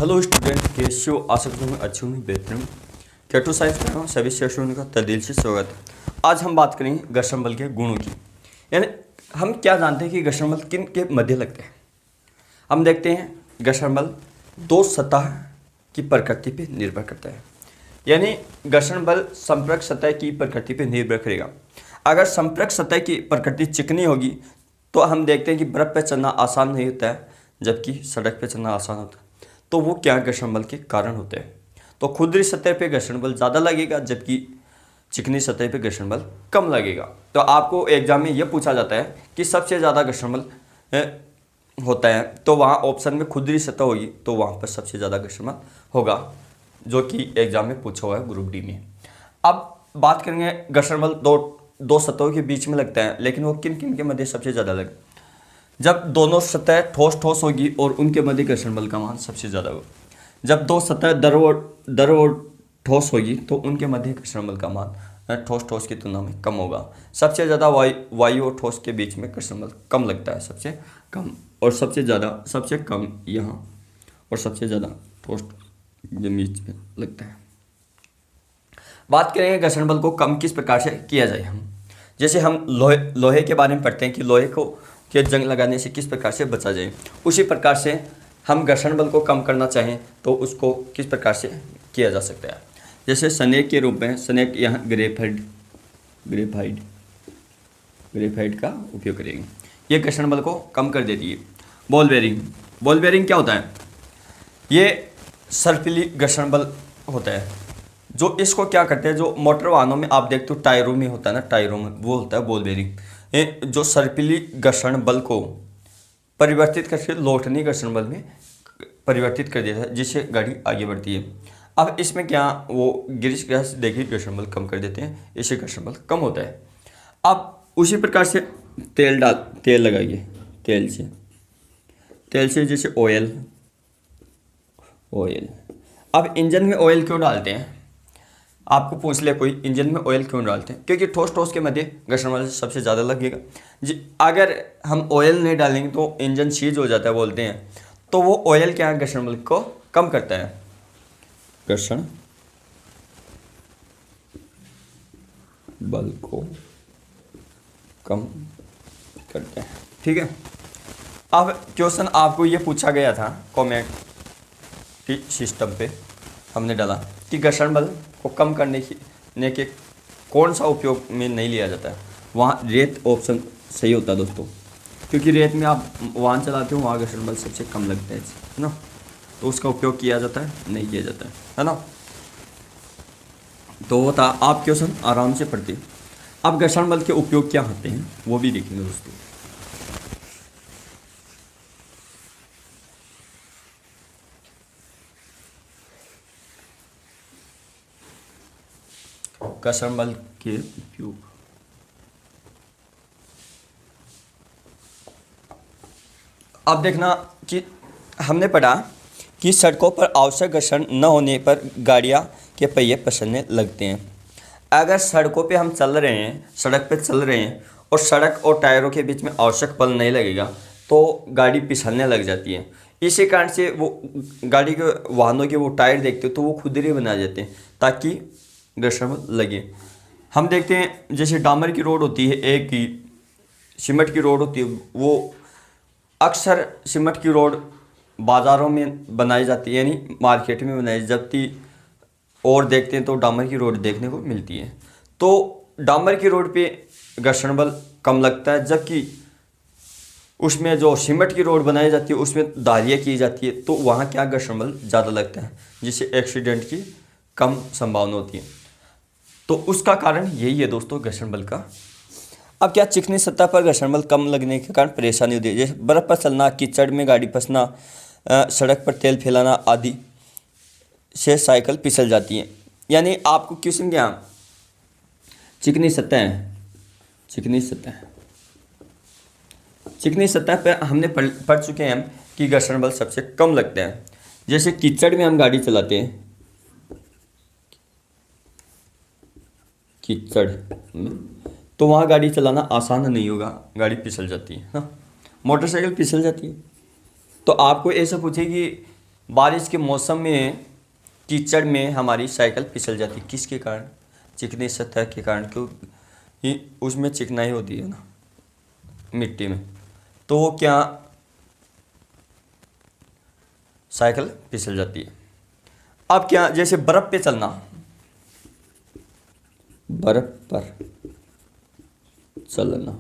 Hello student, कैसे हो? आशा करता हूँ अच्छी हूँ, बेहतर हूँ। कैटो साइंस कर रहा हूँ, सभी शिक्षकों का तहे से स्वागत है। आज हम बात करेंगे घर्षण बल के गुणों की। यानी हम क्या जानते हैं कि घर्षण बल किन के मध्य लगते हैं। हम देखते हैं घर्षण बल दो सतह की प्रकृति पर निर्भर करता है। यानी घर्षण बल संपर्क सतह की प्रकृति पर निर्भर करेगा। अगर संपर्क सतह की प्रकृति चिकनी होगी तो हम देखते हैं कि बर्फ पर चलना आसान नहीं होता है, जबकि सड़क पर चलना आसान होता है। तो वो क्या घर्षण बल के कारण होते हैं। तो खुरदरी सतह पे घर्षण बल ज़्यादा लगेगा, जबकि चिकनी सतह पे घर्षण बल कम लगेगा। तो आपको एग्जाम में ये पूछा जाता है कि सबसे ज़्यादा घर्षण बल होता है, तो वहाँ ऑप्शन में खुरदरी सतह होगी तो वहाँ पर सबसे ज़्यादा घर्षण बल होगा, जो कि एग्जाम में पूछा हुआ है ग्रुप डी में। अब बात करेंगे घर्षण बल दो सतहों के बीच में लगता है, लेकिन वो किन किन के मध्य सबसे ज़्यादा लगता है। जब दोनों सतह ठोस ठोस होगी और उनके मध्य घर्षण बल का मान सबसे ज़्यादा होगा। जब दो सतह दर और ठोस होगी तो उनके मध्य घर्षण बल का मान ठोस ठोस की तुलना में कम होगा। सबसे ज़्यादा वायु और ठोस के बीच में घर्षण बल कम लगता है, सबसे कम, और सबसे कम यहाँ, और सबसे ज़्यादा ठोस के बीच में लगता है। बात करेंगे घर्षण बल को कम किस प्रकार से किया जाए। हम जैसे हम लोहे के बारे में पढ़ते हैं कि लोहे को के जंग लगाने से किस प्रकार से बचा जाए, उसी प्रकार से हम घर्षण बल को कम करना चाहें तो उसको किस प्रकार से किया जा सकता है। जैसे स्नेक के रूप में, स्नेक यहाँ ग्रेफाइट का उपयोग करेंगे, ये घर्षण बल को कम कर देती है। बॉल बेरिंग क्या होता है? ये सर्पिली घर्षण बल होता है, जो इसको क्या करते हैं, जो मोटर वाहनों में आप देखते हो टायरों में होता है ना, टायरों में वो होता है बॉल बेरिंग। जो सर्पिली घर्षण बल को परिवर्तित करके लोटनी घर्षण बल में परिवर्तित कर देता है, जिससे गाड़ी आगे बढ़ती है। अब इसमें क्या, वो ग्रीस गैस देखिए घर्षण बल कम कर देते हैं, इससे घर्षण बल कम होता है। अब उसी प्रकार से तेल लगाइए, तेल से जैसे ऑयल। अब इंजन में ऑयल क्यों डालते हैं? आपको पूछ ले कोई, इंजन में ऑयल क्यों डालते हैं? क्योंकि ठोस के मध्य घर्षण बल सबसे ज़्यादा लगेगा। अगर हम ऑयल नहीं डालेंगे तो इंजन सीज हो जाता है बोलते हैं, तो वो ऑयल क्या है, घर्षण बल को कम करता है, घर्षण बल को कम करता है। ठीक है। अब क्वेश्चन आपको ये पूछा गया था कमेंट सिस्टम पे, हमने डाला कि घर्षण बल को कम करने के कौन सा उपयोग में नहीं लिया जाता है। वहाँ रेत ऑप्शन सही होता है दोस्तों, क्योंकि रेत में आप वाहन चलाते हो, वहाँ घर्षण बल सबसे कम लगता है ना, तो उसका उपयोग किया जाता है, नहीं किया जाता है ना। तो वो था, आप क्वेश्चन आराम से पढ़ते। अब घर्षण बल के उपयोग क्या होते हैं वो भी देखेंगे दोस्तों। घर्षण बल के उपयोग, अब देखना कि हमने पढ़ा कि सड़कों पर आवश्यक घर्षण न होने पर गाड़ियां के पहिए फिसलने लगते हैं। अगर सड़कों पे हम चल रहे हैं, सड़क पे चल रहे हैं और सड़क और टायरों के बीच में आवश्यक बल नहीं लगेगा तो गाड़ी फिसलने लग जाती है। इसी कारण से वो गाड़ी के वाहनों के वो टायर देखते हो तो वो खुदरे बना जाते हैं ताकि घर्षण बल लगे। हम देखते हैं जैसे डामर की रोड होती है, एक की सीमेंट की रोड होती है, वो अक्सर सीमेंट की रोड बाज़ारों में बनाई जाती है, यानी मार्केट में बनाई, जबकि और देखते हैं तो डामर की रोड देखने को मिलती है। तो डामर की रोड पे घर्षण बल कम लगता है, जबकि उसमें जो सीमेंट की रोड बनाई जाती है उसमें धारियाँ की जाती है, तो वहाँ क्या घर्षण बल ज़्यादा लगता है, जिससे एक्सीडेंट की कम संभावना होती है। तो उसका कारण यही है दोस्तों, घर्षण बल का। अब क्या चिकनी सतह पर घर्षण बल कम लगने के कारण परेशानी होती है, जैसे बर्फ़ पर चलना, कीचड़ में गाड़ी फंसना, सड़क पर तेल फैलाना आदि से साइकिल फिसल जाती है। यानी आपको क्वेश्चन क्या, चिकनी सतह पर हमने पढ़ चुके हैं कि घर्षण बल सबसे कम लगते हैं। जैसे कीचड़ में हम गाड़ी चलाते हैं, कीचड़ में तो वहाँ गाड़ी चलाना आसान नहीं होगा, गाड़ी फिसल जाती है ना, मोटरसाइकिल फिसल जाती है। तो आपको ऐसा पूछे कि बारिश के मौसम में कीचड़ में हमारी साइकिल फिसल जाती, किसके कारण? चिकनी सतह के कारण, क्योंकि उसमें चिकनाई होती है ना मिट्टी में, तो वो क्या साइकिल फिसल जाती है। अब क्या, जैसे बर्फ पे चलना, बर्फ पर चलना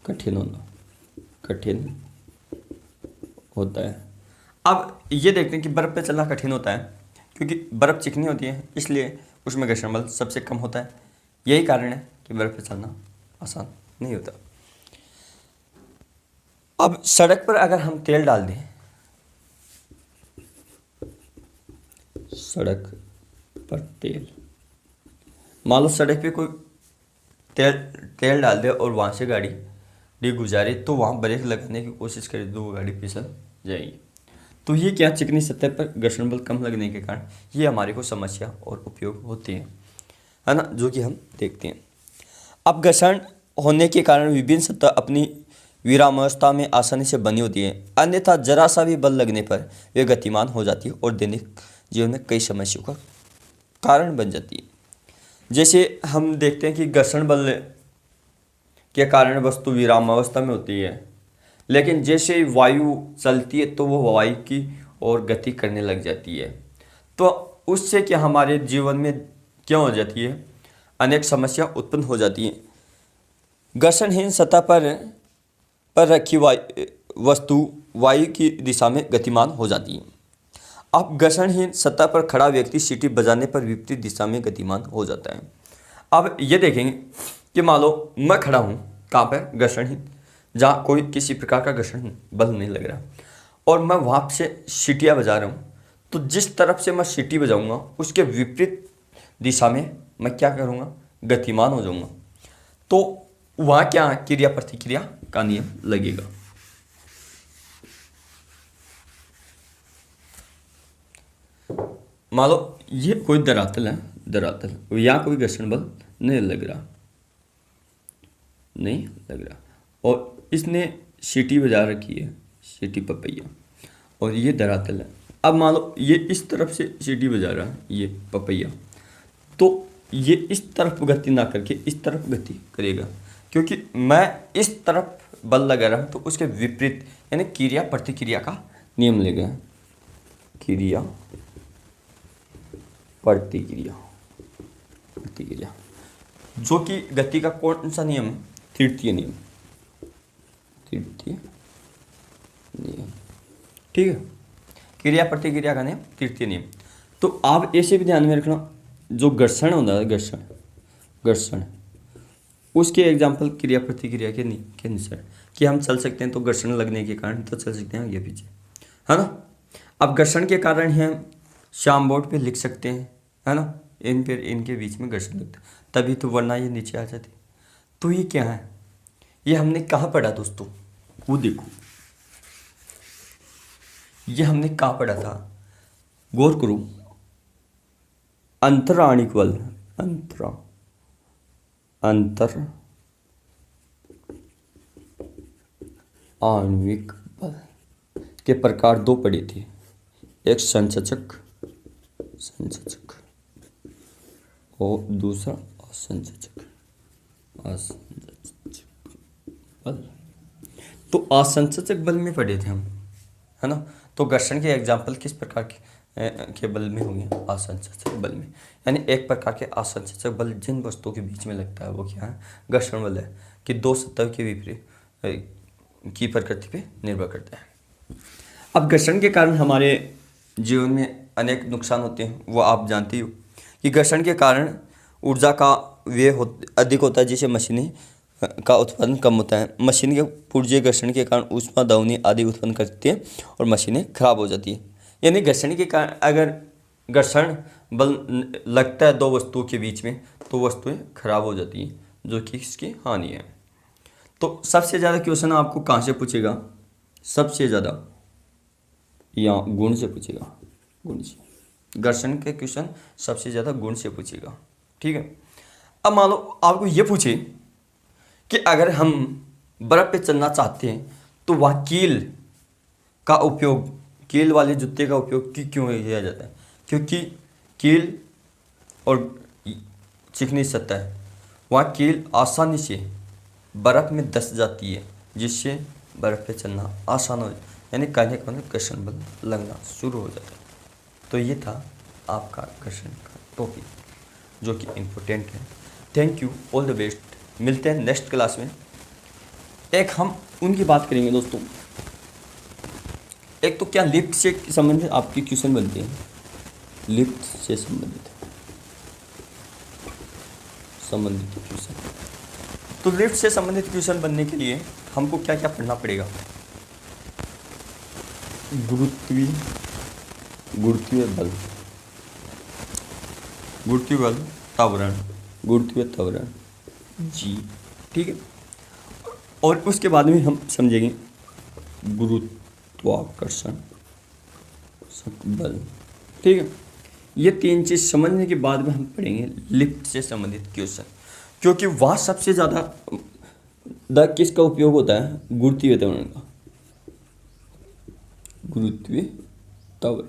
कठिन होता है। अब ये देखते हैं कि बर्फ पे चलना कठिन होता है क्योंकि बर्फ चिकनी होती है, इसलिए उसमें घर्षण बल सबसे कम होता है। यही कारण है कि बर्फ पे चलना आसान नहीं होता। अब सड़क पर अगर हम तेल डाल दें, सड़क पर तेल, मान लो सड़क पे कोई तेल डाल दे और वहाँ से गाड़ी गुजारे, तो वहाँ ब्रेक लगाने की कोशिश करे तो वो गाड़ी फिसल जाएगी। तो ये क्या, चिकनी सतह पर घर्षण बल कम लगने के कारण ये हमारे को समस्या और उपयोग होती है ना, जो कि हम देखते हैं। अब घर्षण होने के कारण विभिन्न सतह अपनी विरामावस्था में आसानी से बनी होती है, अन्यथा जरा सा भी बल लगने पर वे गतिमान हो जाती है और दैनिक जीवन में कई समस्याओं का कारण बन जाती है। जैसे हम देखते हैं कि घर्षण बल के कारण वस्तु विरामावस्था में होती है, लेकिन जैसे वायु चलती है तो वो वायु की ओर गति करने लग जाती है, तो उससे क्या हमारे जीवन में क्या हो जाती है, अनेक समस्या उत्पन्न हो जाती है। घर्षणहीन सतह पर रखी वस्तु वायु की दिशा में गतिमान हो जाती है। अब घर्षणहीन सतह पर खड़ा व्यक्ति सीटी बजाने पर विपरीत दिशा में गतिमान हो जाता है। अब ये देखेंगे कि मान लो मैं खड़ा हूँ कहाँ पर, घर्षणहीन, जहाँ कोई किसी प्रकार का घर्षण बल नहीं लग रहा, और मैं वहाँ से सीटियाँ बजा रहा हूँ, तो जिस तरफ से मैं सीटी बजाऊँगा उसके विपरीत दिशा में मैं क्या करूँगा, गतिमान हो जाऊँगा। तो वहाँ क्या क्रिया प्रतिक्रिया का नियम लगेगा। मान लो ये कोई धरातल है, धरातल, यहाँ कोई घर्षण बल नहीं लग रहा, और इसने सीटी बजा रखी है, सीटी पपैया, और ये धरातल है। अब मान लो ये इस तरफ से सीटी बजा रहा है, ये पपैया, तो ये इस तरफ गति ना करके इस तरफ गति करेगा, क्योंकि मैं इस तरफ बल लगा रहा हूँ, तो उसके विपरीत यानी क्रिया प्रतिक्रिया का नियम लेगा, क्रिया प्रतिक्रिया, जो कि गति का कौन सा नियम है, तृतीय नियम, ठीक है, क्रिया प्रतिक्रिया का नियम तृतीय नियम। तो आप ऐसे भी ध्यान में रखना, जो घर्षण होता है, घर्षण उसके एग्जाम्पल क्रिया प्रतिक्रिया के अनुसार कि हम चल सकते हैं तो घर्षण लगने के कारण तो चल सकते हैं आगे पीछे, है ना। अब घर्षण के कारण हम श्याम बोर्ड पे लिख सकते हैं, है ना, इनके बीच में घर्षण लगता है, तभी तो, वरना ये नीचे आ जाती। तो ये क्या है, ये हमने कहाँ पढ़ा दोस्तों, वो देखो, ये हमने कहाँ पढ़ा था, गौर करो, अंतराणिक बल, अंतर आणविक बल के प्रकार दो पढ़े थे, एक संचचक और दूसरा असंचचक बल। तो असंचचक बल में पढ़े थे हम, है ना। तो घर्षण के एग्जाम्पल किस प्रकार के बल में होंगे, असंचचक बल में, यानी एक प्रकार के असंचचक बल जिन वस्तुओं के बीच में लगता है वो क्या है, घर्षण बल है, कि दो सतह के विपरीत की प्रकृति पे निर्भर करता है। अब घर्षण के कारण हमारे जीवन में अनेक नुकसान होते हैं, वो आप जानते हो कि घर्षण के कारण ऊर्जा का व्यय अधिक होता है, जिससे मशीनें का उत्पादन कम होता है। मशीन के पुर्जे घर्षण के कारण ऊष्मा ध्वनि आदि उत्पन्न करती है और मशीनें खराब हो जाती है। यानी घर्षण के कारण, अगर घर्षण बल लगता है दो वस्तुओं के बीच में, तो वस्तुएं खराब हो जाती हैं, जो कि इसकी हानि है। तो सबसे ज़्यादा क्वेश्चन आपको कहाँ से पूछेगा, सबसे ज़्यादा या गुण से पूछेगा, गुण से। घर्षण के क्वेश्चन सबसे ज़्यादा गुण से पूछेगा, ठीक है। अब मान लो आपको ये पूछे कि अगर हम बर्फ़ पे चलना चाहते हैं तो वहाँ कील का उपयोग कील वाले जूते का उपयोग क्यों किया जाता है? क्योंकि कील और चिकनी सतह, वहाँ कील आसानी से बर्फ़ में धंस जाती है, जिससे बर्फ़ पे चलना आसान हो जाए, यानी कहने का मतलब घर्षण बल लगना शुरू हो जाता है। तो ये था आपका घर्षण का टॉपिक, जो कि इम्पोर्टेंट है। Thank you, all the best. मिलते हैं नेक्स्ट क्लास में। एक हम उनकी बात करेंगे दोस्तों। एक तो क्या लिफ्ट से संबंधित आपकी क्वेश्चन बनते हैं, लिफ्ट से संबंधित क्वेश्चन। तो लिफ्ट से संबंधित क्वेश्चन बनने के लिए हमको क्या क्या पढ़ना पड़ेगा? गुरुत्वीय बल, गुरुत्वीय त्वरण जी, ठीक है। और उसके बाद में हम समझेंगे गुरुत्वाकर्षण बल, ठीक है। ये तीन चीज़ समझने के बाद में हम पढ़ेंगे लिफ्ट से संबंधित क्वेश्चन, क्योंकि वहाँ सबसे ज़्यादा किसका उपयोग होता है? गुरुत्वीय त्वरण का, गुरुत्वीय त्वरण।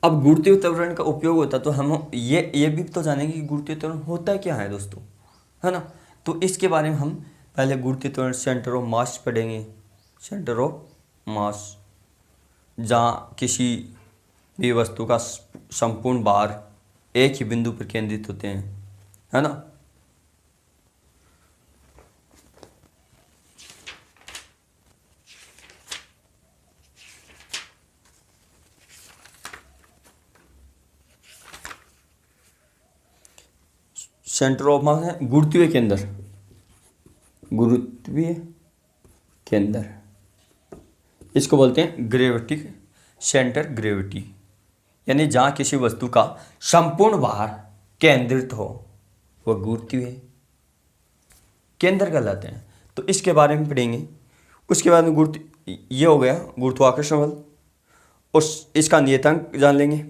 अब गुरुत्वीय त्वरण का उपयोग होता तो हम ये भी तो जानेंगे कि गुरुत्वीय त्वरण होता क्या है दोस्तों, है ना। तो इसके बारे में हम पहले गुरुत्वीय त्वरण सेंटर ऑफ मास पढ़ेंगे। सेंटर ऑफ मास, जहाँ किसी भी वस्तु का संपूर्ण भार एक ही बिंदु पर केंद्रित होते हैं, है ना। सेंटर ऑफ मास है गुरुत्वीय केंद्र, इसको बोलते हैं ग्रेविटिक सेंटर ग्रेविटी, यानी जहाँ किसी वस्तु का संपूर्ण भार केंद्रित हो वह गुरुत्वीय केंद्र कहलाते हैं। तो इसके बारे में पढ़ेंगे। उसके बाद में ये हो गया गुरुत्वाकर्षण बल, उस इसका नियतांक जान लेंगे,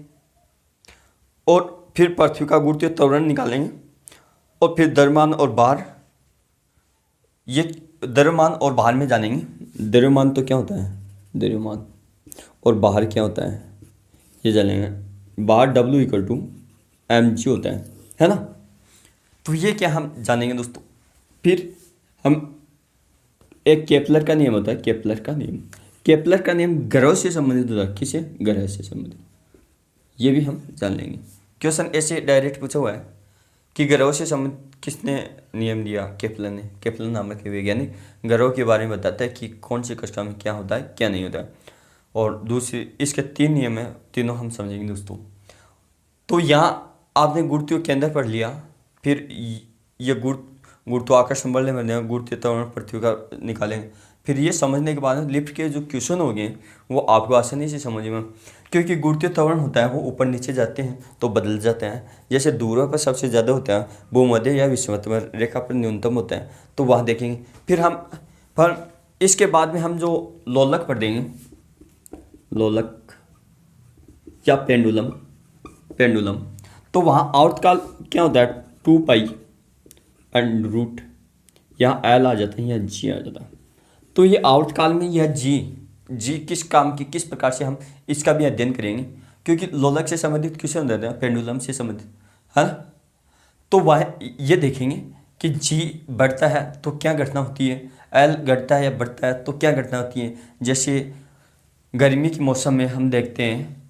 और फिर पृथ्वी का गुरुत्वीय त्वरण निकालेंगे, और फिर द्रव्यमान और भार, ये द्रव्यमान और भार में जानेंगे। द्रव्यमान तो क्या होता है, द्रव्यमान, और भार क्या होता है ये जानेंगे। भार W=mg होता है ना। तो ये क्या हम जानेंगे दोस्तों। फिर हम एक केपलर का नियम होता है, केपलर का नियम ग्रह से संबंधित होता है। किसे? ग्रह से संबंधित। ये भी हम जान लेंगे। क्वेश्चन ऐसे डायरेक्ट पूछा हुआ है कि ग्रहों से संबंधित किसने नियम दिया? केपलर ने। केपलर नामक वैज्ञानिक ग्रहों के बारे में बताता है कि कौन सी कक्षा में क्या होता है, क्या नहीं होता है। और दूसरी, इसके 3 नियम है, तीनों हम समझेंगे दोस्तों। तो यहाँ आपने गुरुत्वीय केंद्र पढ़ लिया, फिर ये गुरुत्वाकर्षण बल में गुरुत्वीय त्वरण पृथ्वी का निकालेंगे। फिर ये समझने के बाद लिफ्ट के जो क्वेश्चन हो गए वो आपको आसानी से समझ में, क्योंकि गुरुत्वीय त्वरण होता है वो ऊपर नीचे जाते हैं तो बदल जाते हैं। जैसे दूरों पर सबसे ज़्यादा होता है, भूमध्य या विषुवत रेखा पर न्यूनतम होता है, तो वहाँ देखेंगे। फिर इसके बाद में हम जो लोलक पढ़ देंगे, लोलक या पेंडुलम, तो वहाँ आवर्तकाल क्या होता है? 2π√, यहाँ L आ जाता है, यहाँ G आ जाता है। तो ये आवर्तकाल में यह जी किस काम की, किस प्रकार से हम इसका भी अध्ययन करेंगे, क्योंकि लोलक से संबंधित क्वेश्चन रहते हैं, पेंडुलम से संबंधित, है ना। तो वह ये देखेंगे कि जी बढ़ता है तो क्या घटना होती है, एल घटता है या बढ़ता है तो क्या घटना होती है। जैसे गर्मी के मौसम में हम देखते हैं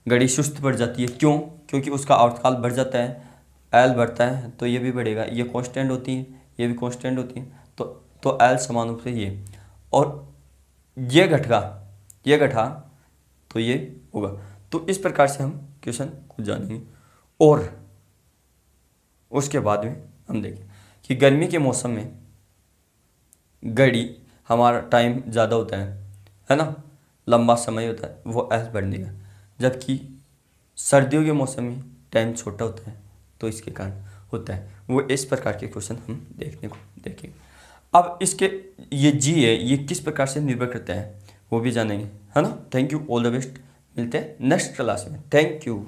घड़ी सुस्त पड़ जाती है, क्यों? क्योंकि उसका आवर्तकाल बढ़ जाता है, एल बढ़ता है तो ये भी बढ़ेगा, ये कांस्टेंट होती है, ये भी कांस्टेंट होती है, तो एल समान रूप से ये, और ये घटा तो ये होगा। तो इस प्रकार से हम क्वेश्चन को जानेंगे। और उसके बाद में हम देखें कि गर्मी के मौसम में घड़ी हमारा टाइम ज़्यादा होता है ना, लंबा समय होता है, वो एल बढ़ देगा। जबकि सर्दियों के मौसम में टाइम छोटा होता है तो इसके कारण होता है वो। इस प्रकार के क्वेश्चन हम देखेंगे। अब इसके ये जी है, ये किस प्रकार से निर्भर करता है वो भी जानेंगे, है ना। Thank you, all the best. मिलते हैं नेक्स्ट क्लास में। Thank you.